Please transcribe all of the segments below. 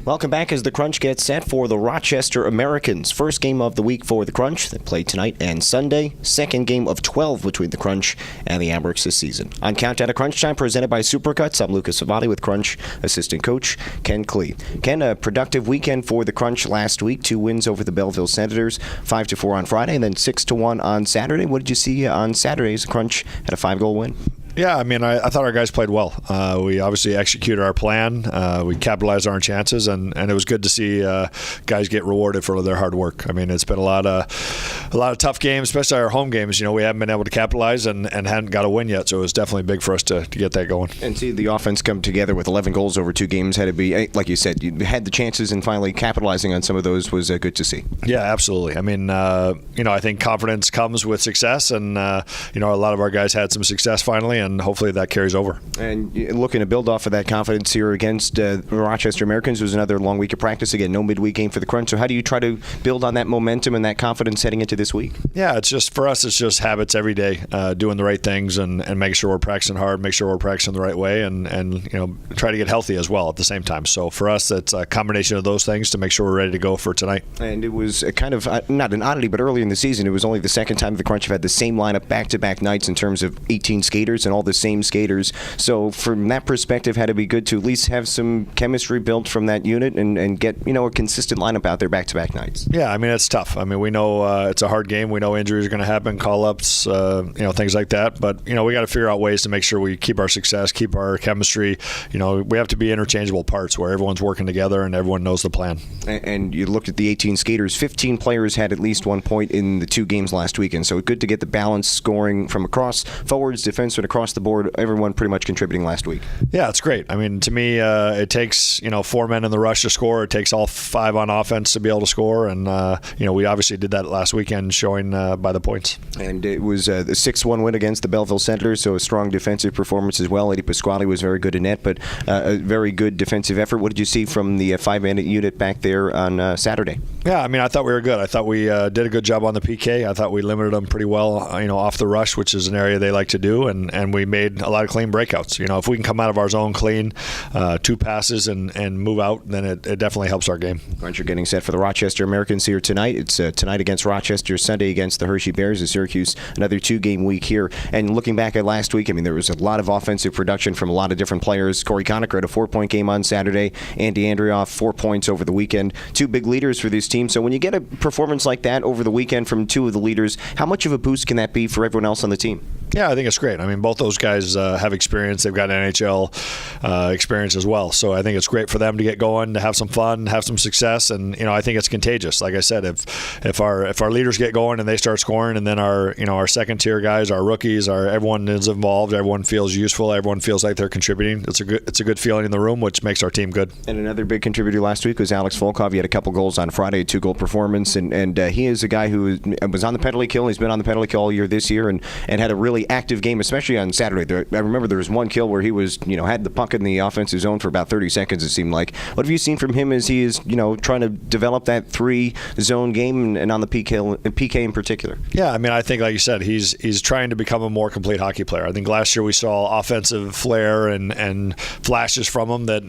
Welcome back as the Crunch gets set for the Rochester Americans. First game of the week for the Crunch. They play tonight and Sunday. Second game of 12 between the Crunch and the Ambericks this season. On Countdown to Crunch Time, presented by Supercuts, I'm Lukas Favale with Crunch assistant coach Ken Klee. Ken, a productive weekend for the Crunch last week. 2 wins over the Belleville Senators, 5-4 on Friday, and then 6-1 on Saturday. What did you see on Saturday as the Crunch had a 5-goal win? Yeah, I mean, I thought our guys played well. We obviously executed our plan. We capitalized on our chances, and it was good to see guys get rewarded for their hard work. I mean, it's been a lot of tough games, especially our home games. You know, we haven't been able to capitalize and hadn't got a win yet, so it was definitely big for us to get that going. And see the offense come together with 11 goals over 2 games. Had to be, like you said, you had the chances, and finally capitalizing on some of those was good to see. Yeah, absolutely. I mean, I think confidence comes with success, and a lot of our guys had some success finally, and hopefully that carries over. And looking to build off of that confidence here against the Rochester Americans, was another long week of practice. Again, no midweek game for the Crunch. So how do you try to build on that momentum and that confidence heading into this week? Yeah, it's just, for us, it's just habits every day, doing the right things and making sure we're practicing hard, make sure we're practicing the right way, and try to get healthy as well at the same time. So for us, it's a combination of those things to make sure we're ready to go for tonight. And it was kind of, not an oddity, but early in the season, it was only the second time the Crunch have had the same lineup back-to-back nights in terms of 18 skaters and all the same skaters. So from that perspective, had to be good to at least have some chemistry built from that unit and get a consistent lineup out there back-to-back nights. Yeah, I mean, it's tough. I mean, we know it's a hard game. We know injuries are going to happen, call-ups, things like that. But we got to figure out ways to make sure we keep our success, keep our chemistry. We have to be interchangeable parts where everyone's working together and everyone knows the plan. And you looked at the 18 skaters. 15 players had at least 1 point in the 2 games last weekend. So good to get the balance scoring from across forwards, defensemen, across the board. Everyone pretty much contributing last week. Yeah, it's great. I mean, to me, it takes 4 men in the rush to score. It takes all 5 on offense to be able to score, and we obviously did that last weekend, showing by the points. And it was the 6-1 win against the Belleville Senators, so a strong defensive performance as well. Eddie Pasquale was very good in net, but a very good defensive effort. What did you see from the 5-man unit back there on Saturday? Yeah, I mean, I thought we were good. I thought we did a good job on the PK. I thought we limited them pretty well, off the rush, which is an area they like to do, and we made a lot of clean breakouts. If we can come out of our zone clean, 2 passes and move out, then it definitely helps our game. Crunch are getting set for the Rochester Americans here tonight. It's tonight against Rochester, Sunday against the Hershey Bears in Syracuse. Another 2-game week here. And looking back at last week, I mean, there was a lot of offensive production from a lot of different players. Corey Conacher had a 4-point game on Saturday. Andy Andrioff, 4 points over the weekend. 2 big leaders for this team. So when you get a performance like that over the weekend from 2 of the leaders, how much of a boost can that be for everyone else on the team? Yeah, I think it's great. I mean, both those guys have experience. They've got NHL experience as well. So I think it's great for them to get going, to have some fun, have some success, and I think it's contagious. Like I said, if our leaders get going and they start scoring, and then our second tier guys, our rookies, everyone is involved, everyone feels useful, everyone feels like they're contributing. It's a good feeling in the room, which makes our team good. And another big contributor last week was Alex Volkov. He had a couple goals on Friday, a 2-goal performance, and he is a guy who was on the penalty kill. He's been on the penalty kill all year this year, and had a really active game, especially on Saturday. I remember there was one kill where he was, had the puck in the offensive zone for about 30 seconds, it seemed like. What have you seen from him as he is, trying to develop that 3-zone game and on the PK in particular? Yeah, I mean, I think, like you said, he's trying to become a more complete hockey player. I think last year we saw offensive flair and flashes from him that,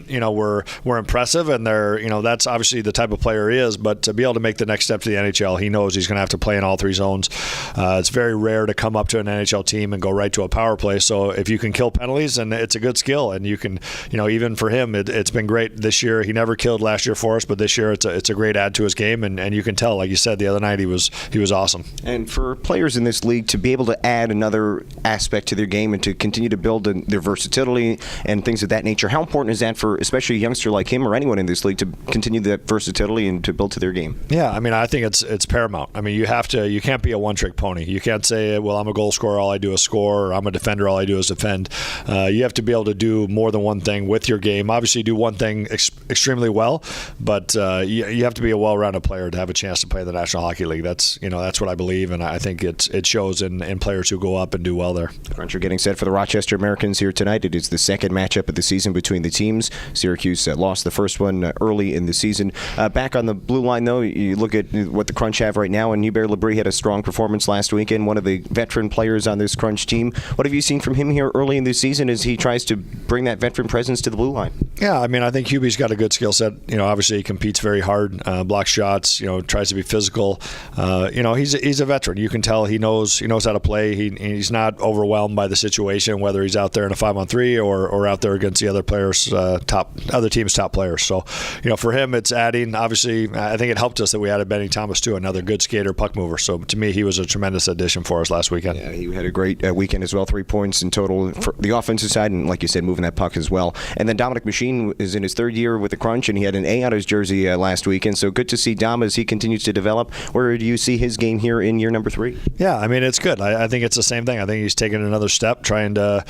were impressive, and that's obviously the type of player he is, but to be able to make the next step to the NHL, he knows he's going to have to play in all 3 zones. It's very rare to come up to an NHL team and go right to a power play, so if you can kill penalties, and it's a good skill, and you can, even for him, it's been great this year. He never killed last year for us, but this year it's a great add to his game, and you can tell, like you said, the other night he was awesome. And for players in this league to be able to add another aspect to their game and to continue to build their versatility and things of that nature, how important is that for especially a youngster like him or anyone in this league to continue that versatility and to build to their game? Yeah, I mean, I think it's paramount. I mean, you can't be a one-trick pony. You can't say, well, I'm a goal scorer, all I do is score, or I'm a defender, all I do is defend. You have to be able to do more than one thing with your game. Obviously, do one thing extremely well, but you have to be a well-rounded player to have a chance to play in the National Hockey League. That's what I believe, and I think it shows in players who go up and do well there. Crunch are getting set for the Rochester Americans here tonight. It is the second matchup of the season between the teams. Syracuse lost the first one early in the season. Back on the blue line, though, you look at what the Crunch have right now, and Hubert Labrie had a strong performance last weekend. One of the veteran players on this this Crunch team. What have you seen from him here early in the season as he tries to bring that veteran presence to the blue line? Yeah, I mean, I think Hubie's got a good skill set. Obviously he competes very hard, blocks shots, tries to be physical. He's a veteran. You can tell he knows how to play. He's not overwhelmed by the situation, whether he's out there in a 5-on-3 or out there against the other players, other team's top players. So, for him, it's adding. Obviously, I think it helped us that we added Benny Thomas too, another good skater, puck mover. So to me, he was a tremendous addition for us last weekend. Yeah, he had a great weekend as well. 3 points in total for the offensive side, and like you said, moving that puck as well. And then Dominic Machine is in his 3rd year with the Crunch, and he had an A on his jersey last weekend. So good to see Dom as he continues to develop. Where do you see his game here in year number 3? Yeah, I mean, it's good. I think it's the same thing. I think he's taken another step, trying to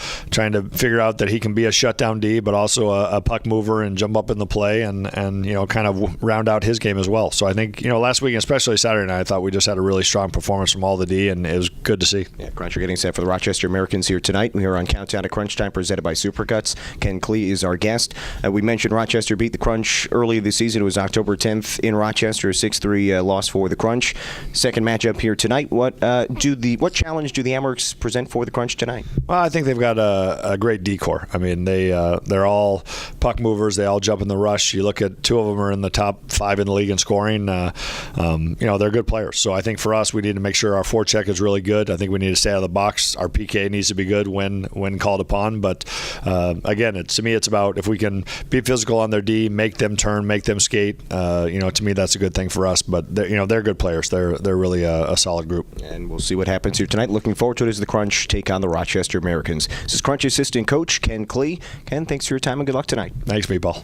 figure out that he can be a shutdown D, but also a puck mover and jump up in the play and kind of round out his game as well. So I think last week, especially Saturday night, I thought we just had a really strong performance from all the D, and it was good to see. Yeah, Crunch are getting set for the Rochester Americans here tonight. We are on Countdown to Crunch Time, presented by Supercuts. Ken Klee is our guest. We mentioned Rochester beat the Crunch early this season. It was October 10th in Rochester, a 6-3 loss for the Crunch. Second matchup here tonight. What challenge do the Amherst present for the Crunch tonight? Well, I think they've got a great D-core. I mean, they're all puck movers. They all jump in the rush. You look at 2 of them are in the top 5 in the league in scoring. They're good players. So I think for us, we need to make sure our forecheck is really good. I think we need to stay out of the box. Our PK needs to be good when called upon. But again, to me, it's about if we can be physical on their D, make them turn, make them skate. To me, that's a good thing for us. But they're good players. They're really a solid group. And we'll see what happens here tonight. Looking forward to it as the Crunch take on the Rochester Americans. This is Crunch assistant coach Ken Klee. Ken, thanks for your time and good luck tonight. Thanks, Meatball.